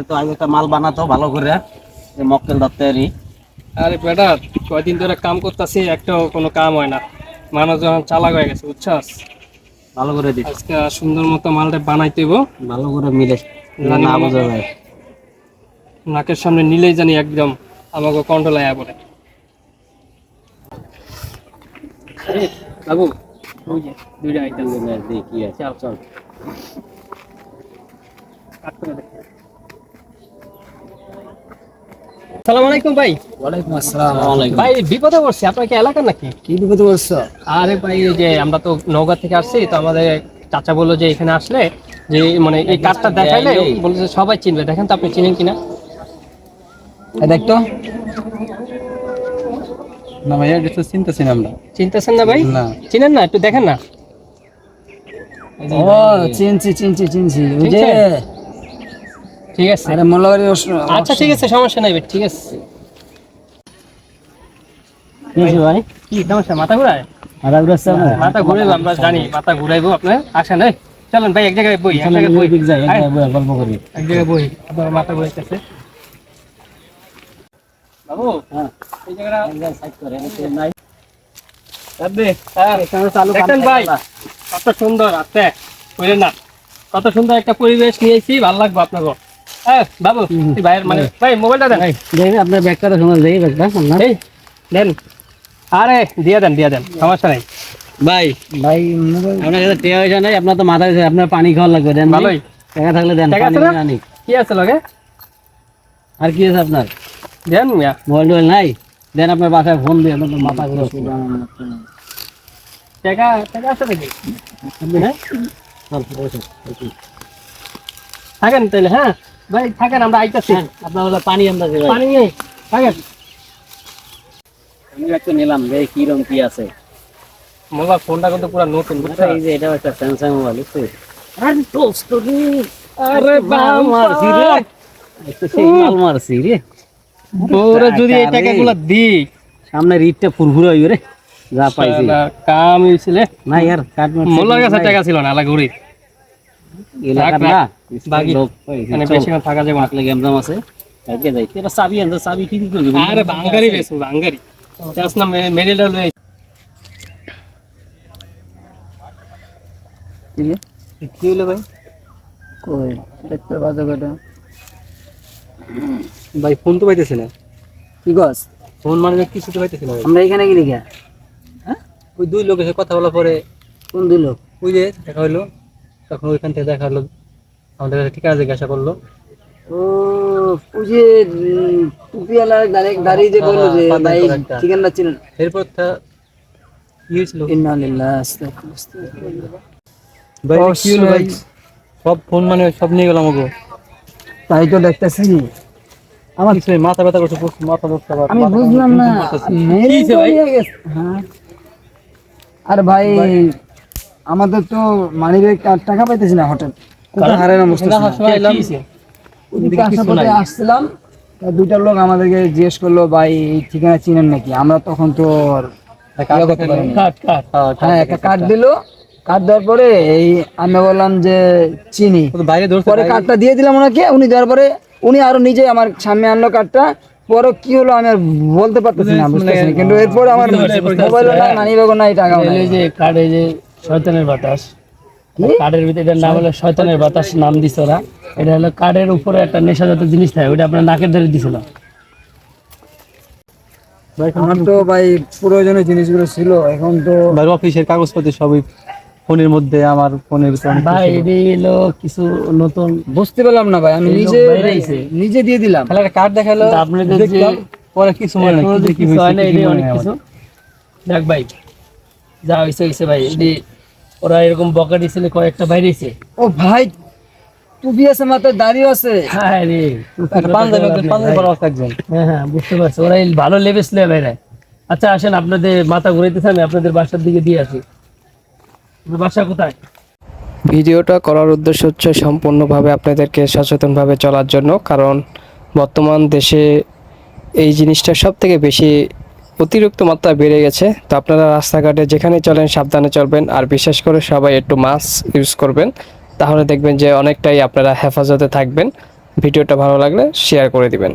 তো আগে একটা মাল বানাতো ভালো করে মক্কেল দত্তেরই। আরে বেটা, কয়দিন ধরে কাম করতেছি, একটাও কোনো কাম হয় না। মানুষ যখন চালাক হয়ে গেছে বুঝছস। ভালো করে দিস, আজকে সুন্দর মতো মালটা বানাইতে হইব। ভালো করে মিলে জানি না মনে বোঝা যায়। নাকের সামনে নিলেই জানি একদম আমাকে কন্ট্রোল আয়া পড়ে। আরে বাবু, ওই যে দুইটা আইটেম দেখি আছে, চল চল। কাট করে দে। আসসালামু আলাইকুম ভাই। ওয়ালাইকুম আসসালাম। ভাই বিপদে পড়ছি, আপনার কি এলাকার নাকি? কি বিপদে পড়ছো? আরে ভাই, এই যে আমরা তো নওগাঁ থেকে আসছি, তো আমাদের চাচা বললো যে এখানে আসলে যে মানে এই কার্ডটা দেখাইলে বললো যে সবাই চিনবে। দেখেন তো আপনি চিনেন কিনা। দেখ তো। না ভাইয়া, এটা চিনতেছি না আমরা। চিনতেছেন না ভাই? না। চিনেন না? একটু দেখেন না। ও চিনছি ওই যে। ঠিক আছে, আরে মোল্লাবাড়ি। আচ্ছা ঠিক আছে, সমস্যা নাই ভাই, ঠিক আছে। ভাই কি সমস্যা, মাথা ঘুরায়? আদা গ্রাস মাথা ঘুরাইবো, আমরা জানি মাথা ঘুরাইবো আপনার। আসেন এই, চলেন ভাই এক জায়গায় বই, এক জায়গায় বই, আয়, গল্প করি। এক জায়গায় বই। আপনার মাথা ঘুরাইতেছে বাবু। হ্যাঁ, এই জায়গাটা সাইড করে নাই। দেখেন ভাই, কত সুন্দর আছে বুঝলেন না? কত সুন্দর একটা পরিবেশ নিয়েছি, ভালো লাগবে আপনাকে। হ্যাঁ বাবু, তুই ভাইয়ের মানে ভাই মোবাইলটা দেন। দেখেন আপনার ব্যাগটা তো সময় দেই, ব্যাগটা এই দেন, আরে দিয়ে দেন, সমস্যা নেই ভাই। ভাই আপনার কাছে টেয়া হয়েছে নাই, আপনার তো মাথায় আপনার পানি খাওয়া লাগবে। দেন ভালোই। টাকা থাকলে দেন, ঠিক পানি আছে না? আনি। কি আছে লগে? আর কি আছে আপনার? দেন মিয়া। মোবাইল টোবাইল নাই? দেন আপনার বাসায় ফোন দিয়ে, আপনার মাথা ঘুরে। টাকা আছে নাকি? হ্যাঁ থাকেন তাহলে। হ্যাঁ ভাই থাকেন, আমরা আইতাছি। আপনার হলো পানি আমরা পানি নেই, থাকেন। আমি একটা নিলাম, দেখি কিরকম কি আছে। মোবাইল ফোনটা কিন্তু পুরো নতুন বুঝছো? এই যে এটা একটা স্যামসাং মোবাইল, বুঝছো? আরে দোস্ত রে, আরে বাম মারছি রে, একটা সেই মাল মারছি রে। ওরে যদি এই টাকাগুলো দিই, সামনে রিটটা ফুরফুরে হইবে রে, যা পাইছি। শালা কাম হইছিল না ইয়ার কাট মারছি। মোল্লার কাছে টাকা ছিল না, আলা ঘুরি এলাকার না বাকি লোক পাইছি। মানে বেশিক্ষণ থাকা যাবে না। মাকলে গেমজাম আছে, কালকে যাই। এটা চাবি আনতে, চাবি কি করবি? আরে বাঙ্গারি বেশ, বাঙ্গারি চাস না মেরিল লই। কি হলো ভাই? কই দেখতে বাজে কটা। ভাই ফোন তো পাইতেছে না। কি গস? ফোন মানে কিছু তো পাইতেছে না ভাই। আমরা এখানে কি লিখা? হ্যাঁ, ওই দুই লোকের সাথে কথা বলার পরে কোন দিল? ওই যে দেখা হইলো, তখন ওইখান থেকে দেখা হলো, আমাদের কাছে ঠিকানা জিজ্ঞাসা করলো। ও ওই যে টুপিওয়ালা গাড়ি যে বললো যে ভাই ঠিকানা চিনেন। এরপর কি হয়েছিল ইন্না লিল্লাহি ওয়া ইন্না ইলাইহি রাজিউন। ভাই? কি হলো ভাই? সব ফোন মানে সব নিয়ে গেলাম আমাকে। তাই তো দেখতেছি। আমার কিছু মাথা ব্যথা করছে, মাথা ব্যথা। আমি বুঝলাম না, মেরে কি ভাই? হয়ে গেছে। হ্যাঁ, আর ভাই আমাদের তো মানিব্যাগ টাকা পাইতেছি না, হঠাৎ কোথায় হারানো বুঝতেছি না। ওদিকে আসার পথে আসছিলাম, তা দুইটা লোক আমাদেরকে জিজ্ঞেস করলো ভাই এই ঠিকানা চিনেন নাকি। আমরা তখন তো আর ইয়ে করতে পারিনি। হ্যাঁ, একটা কার্ড দিলো। কার্ড দেওয়ার পরে এই আমি বললাম যে চিনি। বাইরে ধরছে, পরে কার্ডটা দিয়ে দিলাম ওনাকে। উনি দেওয়ার পরে উনি আরো নিজে আমার সামনে আনলো কার্ডটা। পরে কি হলো আমি আর বলতে পারতেছি না, বুঝতেছি না। কিন্তু এরপরে আমার মোবাইলও নাই, মানিব্যাগও নাই, টাকাও নাই। এই যে কার্ডে যে শয়তানের বাতাস, কার্ডের ভিতরে এটার নাম হলো শয়তানের বাতাস, নাম দিছে ওরা। এটা হলো কার্ডের উপরে একটা নেশাজাত জিনিস থাকে, ওটা আপনার নাকের ধারে দিছিল। আমার তো ভাই প্রয়োজনীয় জিনিসগুলো ছিল, এখন তো ভাই অফিসের কাগজপত্র সবই ফোনের মধ্যে, আমার ফোনের ভিতরে। ভাই এলো কিছু নতুন বুঝতে পারলাম না ভাই, আমি নিজে নিজে দিয়ে দিলাম। তাহলে একটা কার্ড দেখালো, আপনাদের যে পরে কিছু মনে নাই, কি হয় না, এটি অনেক কিছু। দেখ ভাই, যা হইছে ভাই, এটি ওরা এরকম বকা দিছিল, কয়েকটা বাইরেছে। ও ভাই, টুপি আছে, মাথায় দাড়িও আছে। হ্যাঁ রে, পাঞ্জাবি পরা আছে একজন। হ্যাঁ বুঝতে পারছি, ওরা এই ভালো লেভেল বাইরে। আচ্ছা আসেন, আপনাদের মাথা ঘুরাইতেছে, আমি আপনাদের বাসার দিকে দিয়ে আসি। বাসা কোথায়? ভিডিওটা করার উদ্দেশ্য হচ্ছে সম্পূর্ণভাবে আপনাদেরকে সচেতনভাবে চলার জন্য, কারণ বর্তমান দেশে এই জিনিসটা সব থেকে বেশি অতিরিক্ত মাত্রা বেড়ে গেছে। তো আপনারা রাস্তাঘাটে যেখানে চলেন সাবধানে চলবেন, আর বিশেষ করে সবাই একটু মাস্ক ইউজ করবেন, তাহলে দেখবেন যে অনেকটাই আপনারা হেফাজতে থাকবেন। ভিডিওটা ভালো লাগলে শেয়ার করে দিবেন।